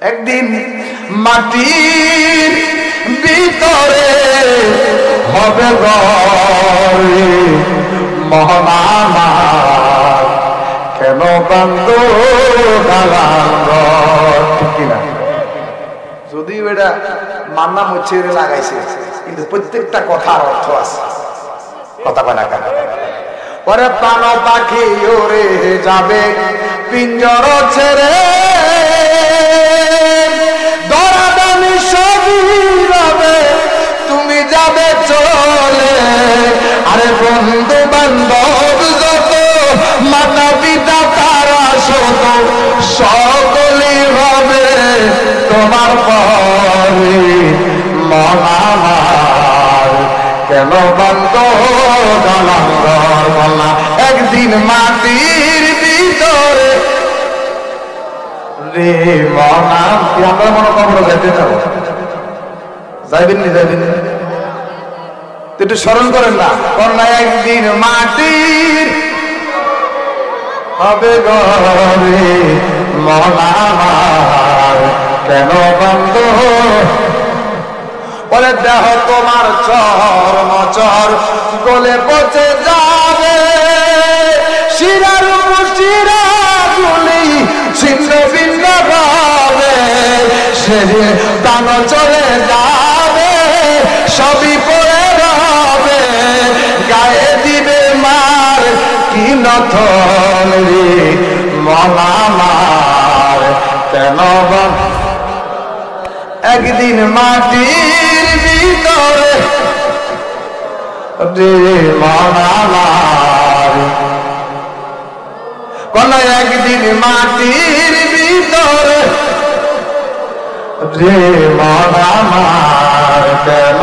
একদিন মাটির ভিতরে হবে ঘরে মহানামার কেন বান্ধ দালান ঘর ঠিক কিনা যদিও এটা মান্না মুছেরে লাগাইছে কিন্তু প্রত্যেকটা কথার অর্থ আছে কথা বলা কেন ওরে প্রাণ পাখি ওরে যাবে পিঞ্জর ছেড়ে দরাদানি সবই রবে তুমি যাবে চলে আরে বন্ধু বান্ধব যত মাতা পিতা তারা শত সকলেই হবে তোমার পরে মনামার কেন বন্ধ দালাঙ্গর বলা একদিন মাটির ভিতরে রে মনা আমরা মনে কবর যাইতে যাবো যাইবেন নি যাইবেন একটু স্মরণ করেন না কন্যা একদিন মাটির হবে ঘরে মনামার কেন বন্ধ বলে দেহ তোমার চর মচর গলে পচে যাবে শিরার শিরা গুলি ছিন্ন ভিন্ন হবে সেদিন দান চলে যাবে সবই পড়ে রবে গায়ে দিবে মার কি নথন রে মনামার কেন একদিন মাটির ভিতরে রে মনামার কোন একদিন মাটির ভিতরে রে মনামার কেন